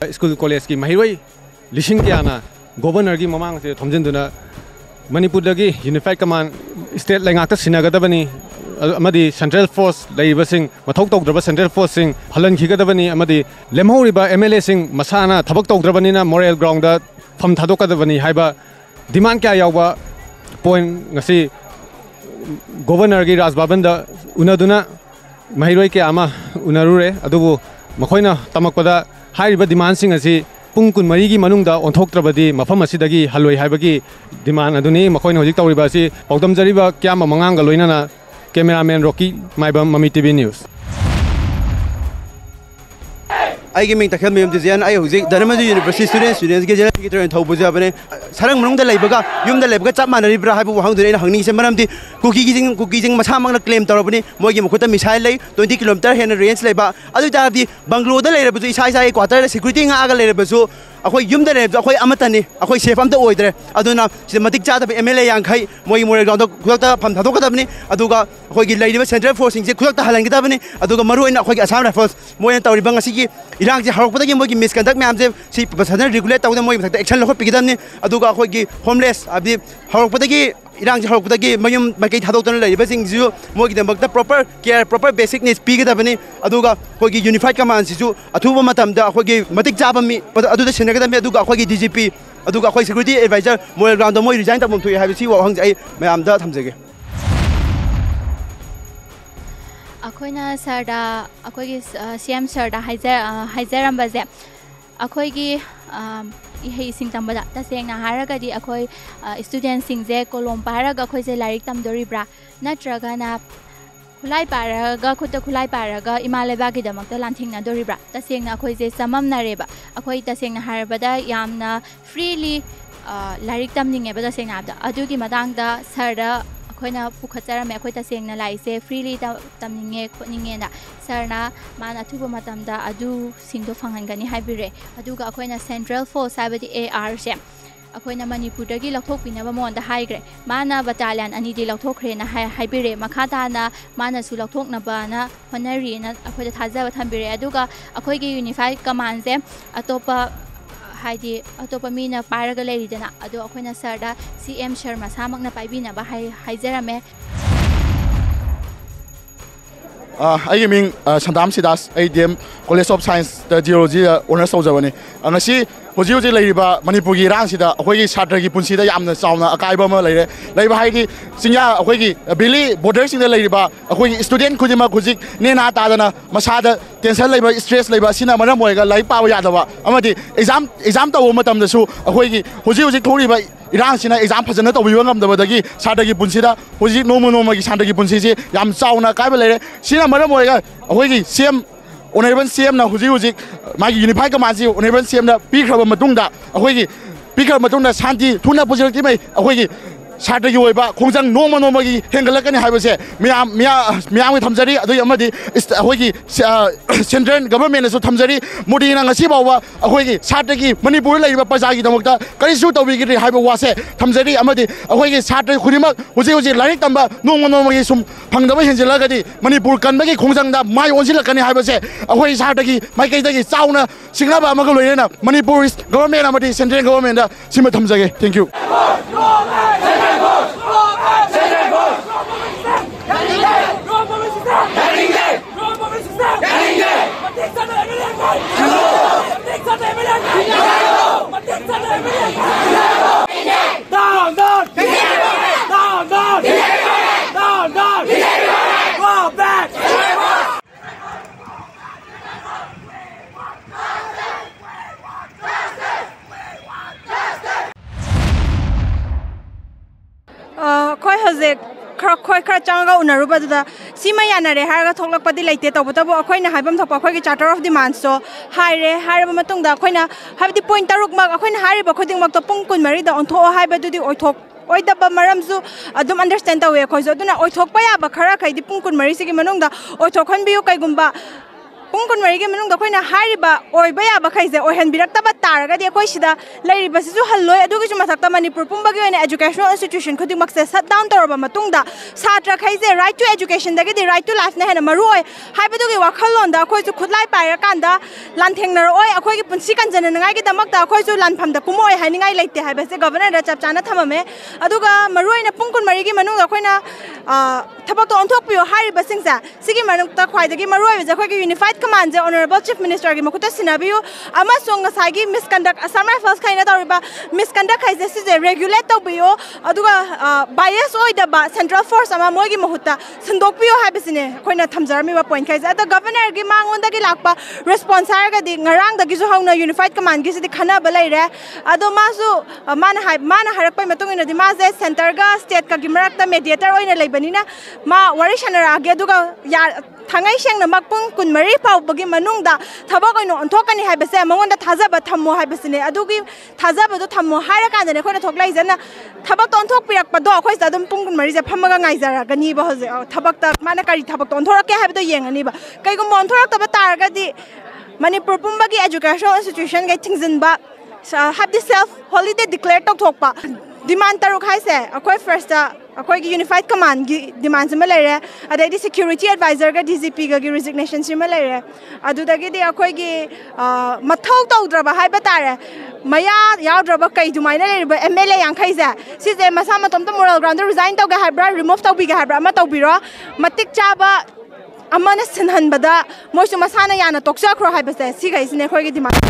school college की Maheiroi लिशिंग के आना गवर्नर की ममांग से थमजनदुना मणिपुरदगी यूनिफाइड कमांड स्टेट लेंगाक्ता सिनागदबनी अमदी सेंट्रल फोर्स लेइबसिंग मथौ तौद्रबा सेंट्रल फोर्स सिंग हलनखिगदबनी अमदी लेमहौरिबा एमएलए सिंग मसाना थबक तौद्रबनीना मोरल ग्राउंड दा फम थादोकदबनी हाइबा डिमांड क्या यावबा पॉइंट ngasi गवर्नर की राजभवन दा उनादुना Maheiroi के आमा उनारुरे अदुबु मखोइना तमकपदा हाइरिबा डिमांड सिंग asi पुंग कुन मरी की मनुंग दा ओंथोक्त्रबदी मफम असिदगी हलोइ हाइबगी डिमांड अदुनी मखोइना होजिक तौरिबा asi पौदमजरिबा क्याम मंगांग लोइनाना कैमरामैन रॉकी माइबम ममी टीवी न्यूज़ आई गेमिंग तखल मेम डिजाइन आई हुजिक धर्मजु यूनिवर्सिटी स्टूडेंट्स के जेनरल सेक्रेटरी थौ बुजाबने सरंग मनुंग दा लेबगा युम दा लेबगा चाप मानरिब्रा हाइबु वहांगदुने हंगनी से मरमदि कुकी मसा मंगना क्लेम तौरबनी मोगी मुखुता मिसाइल लै 20 किलोमीटर हेन रेंज लेबा अदु तादी बंगलो दा लेरबजु इसा इसा क्वार्टर सिक्योरिटी आगा लेरबजु अखोई युम दा लेरबजु अखोई अमतनी अखोई सेफ अमता ओइद्रे अदुना सिदा मतिक चादब एमएलए यांखै मोगी मोरे ग्राउंड खुदता फम थादोकदबनी अदुगा अखोई लेरिबा सेंट्रल फोर्सिंग से खुदता हलंगदबनी अदुगा मरुइना अखोई असम राइफल्स मोयन तौरिबा ngasi इरांग से हरकपदगी मोगी मिसकंडक्ट मैम से सी फजन रेगुलेट तौदा मोगी मथक एक्शन लखो पिगदबनी अदुगा अखोई होमलेस अबदि हरकपदगी इरांग से हरकपदगी मयुम मकै थादोक्तन लेरिबसिंग जु मोगी दमकता proper care proper basic needs पिगदबनी अदुगा अखोई यूनिफाइड कमांड सिजु अथुबा मतमदा अखोई मतिक चाबमी अदुदा सिनगदमी अदुगा अखोई डीजीपी अदुगा अखोई सिक्योरिटी एडवाइजर मोरल ग्राउंड मोई रिजाइन तबम थुई हाबिसि वहंग आई मैमदा थमजगे अखोइना सरदा अखोइगी सीएम सरदा हाइजरमबजे अखोइगी इहे सिंग तंबदा तसेंगना हारगदी अखोइ स्टूडेंट सिंगजे कोलम पारगा अखोइसे लाइक तमदोरिब्रा नत्रगना खुलाई पारगा खुद खुलाई पारगा इमालेबा की दमकता लांथिंगना दोरिब्रा तसेंगना अखोइसे सममनरेबा अखोइ तसेंगना हारबदा यामना फ्रीली लाइक तमनिंगेबा तसेंगना अदुगी मदांगदा सरदा अखोइना पुखचरमे अखोइ तसेंगना लाइसे फ्रीली तमनिंगे खोनिंगेना सरना माना थुबा मतमदा अदु सिंदो फंगनगनी हाइबिरे अदुगा अखोइना सेंट्रल फोर्स हाइबदी एआर से अखोइना मणिपुरदगी लौथोकपिनबा मोंदा हाइग्रे माना बटालियन अनिदि लौथोखरेना हाइबिरे मखाताना मानासु लौथोकनबाना होनरीना अखोइदा थाजबा थंबिरे अदुगा अखोइगी यूनिफाइड कमांड से अतोपा हाइदि अतोपा मीना पारगा लेरिदना अदो अखोइना सरदा सीएम शर्मा सामकना पाइबिनबा हाइजरमे आई मिंग संदाम सिदास ADM college of science geology honours तौजबनी ngasi होजी होजी लेरिबा मणिपुर की रांसिदा अखोई छात्र की पुंसीदा यामना चावना अकाइबा म लेरे लेबा हाइदि सिंया अखोई बेली बॉर्डर सिंदा लेरिबा अखोई स्टूडेंट खुदिमा खुजिक नेना तादना मसादा टेंशन लेबा स्ट्रेस लेबा सिना मरम होयगा लाई पाव यादवा अमदि एग्जाम तव मतमदसु अखोई होजी होजी थोरिबा इरांसिना एग्जाम फजन तौबिबा ngamdabadagi छात्रगी पुंसीदा होजी नोमोगी छात्रगी पुंसीसे याम चावना काइबा लेरे सिना मरम होयगा अखोई सीएम ऑनरेबल सीएम ना हुजी मागी यूनिफाइड कमांड ऑनरेबल सीएम ना पीखरब मतुंगदा अखोई पीखरब मतुंगदा शांति थुना पुजरकी मै अखोई छात्र की ओइबा खोंजंग नोमगी हेंगलकनी हाइबसे मियाम की थमजरी अदुई अमदि अखोई सेंट्रल गवर्नमेंट सु थमजरी मोदीना ngasi बावा अखोई छात्र की मणिपुर लेरिबा प्रजा की दमकता करिसु तौबिगिरि हाइबा वासे थमजरी अमदि अखोई छात्र खुदिमक हुजी लाइक तंबा नोमगी सुम फंगदबा हेंजिलगदी मणिपुर कनबगी खोंजंगदा माय ओनजिलकनी हाइबसे अखोई छात्र की माइकैदगी चाउना सिंगनाबा अमग लोइना मणिपुर गवर्नमेंट अमदि सेंट्रल गवर्नमेंट सिम थमजगे थैंक यू खोई हजेक खोई खरा चांगा उनरुबदुदा सीमा यानरे हारगा थोकलकपदि लेते तबतबो अखोइना हाइबम थप अखोइगी चार्टर ऑफ डिमांड्स तो हाइरे हाइरब मतुंगदा अखोइना हाइबदि पॉइंट तरुक मक अखोइना हाइरिबा खोदिंग मक तो पुंग कुन मरिदा ओंथो हाइबदुदि ओइथोक ओइदबा मरमसु अदुम अंडरस्टैंड तवे खोइजो अदुना ओइथोकपा याबा खरा खैदि पुंग कुन मरिसिगी मनुंगदा ओइथोखन बियु कैगुंबा पुंग कुन मरिगी मनुंगदा अखोइना हाइरिबा ओइबा याबा खैजे ओहन बिरक्तबा तारगदि अखोई सिदा लैरिबसिसु हल्लोय अदुगिसु मथक्ता मणिपुर पुंबगी ओइना एजुकेशनल इंस्टीट्यूशन खुदिमक्से शट डाउन तौरबा मतुंगदा छात्र खैजे राइट टू एजुकेशन दगदि राइट टू लाइफ ना हेना मरुओय हाइबदुगी वाखलोंदा अखोइसु खुदलाइ पाइरकांदा लानथेंगनरओय अखोइगी पुंसी कंजननगाइगी दमक्ता अखोइसु लानफमदा कुमोय हाइनिंगाइ लेते हाइबसे गवर्नर दा चपचाना थममे अदुगा मरुओइना पुंकुन मरिगी मनुंग अखोइना थबक तो ओंथोकपियो हाइरिबसिंगसा सिगी मनुक्ता ख्वाइदगी मरुओय जखोइगी यूनिफाइड कमांड जे ऑनरेबल चीफ मिनिस्टर गी मखुता सिनाबियो अमसोंग ngसाइगी मिसकंडक्ट असम राइफल्स खाइना तौरिबा मिसकंडक्ट खाइजे सिजे रेगुलेट तौबियो अदुगा बायस ओइदबा सेंट्रल फोर्स अमा मोइगी महुता संदोकपियो हाइबसिने अखोइना थमजरमिबा पॉइंट खाइजे अद गवर्नर गी मांगोंदगी लाकपा रिस्पांस हारगदी ngरांगदगी जो हाउना यूनिफाइड कमांड गी सिदि खनाबा लैरे अदो मासु माना हारकपै मतुंगिनदि माजे सेंटर गा स्टेट का गी मरकता मेडिएटर ओइना लैबनिना मा वारि सनरागे अदुगा या थांगाई सेंगना मकपुंग कुनमरी फाउबगी मनुंगदा थबक ओइनो ओंथोकनी हाइबसे मंगोंदा थाजाबा थम्मो हाइबसिने अदुगी थाजाबदो थम्मो हाइरकांदने खोना थोकलाइजना थबक ओंथोक पिरकपदो अखोइस अदुम पुंग कुनमरी जे फमगा गाइजरागनी बा होजे थबक माना करी थबक ओंथोरके हाइबदो येंगनीबा कइगुम ओंथोरकतबा तारगदी मणिपुर पुंबगी एजुकेशनल इंस्टीट्यूशन गे थिंगजिनबा हाइबदि सेल्फ हॉलिडे डिक्लेयर तौथोकपा डिमांड तरुक हाइसे अखोइ फर्स्ट अखोइगी यूनिफाइड कमांड की डिमांड सिमा लेरे अदैदी सिक्योरिटी एडवाइजर का डीजीपी की रिजिग्नेशन सिमा लेरे अदुदगिदि अखोइगी मथौ तौद्रबा हाइबा तारे मया यावद्रबा कई दुमाइना लेरिबा एमएलए यांखैजे सिजे मसा मतमता मोरल ग्राउंड रिजाइन तौगे हाइब्रा रिमूव तौबिगे हाइब्रा अमा तौबिरो मतिक चाबा अमना सिनहनबदा मोइसु मसाना याना तोक्साख्रो हाइबसे सिगैसिने अखोइगी डिमांड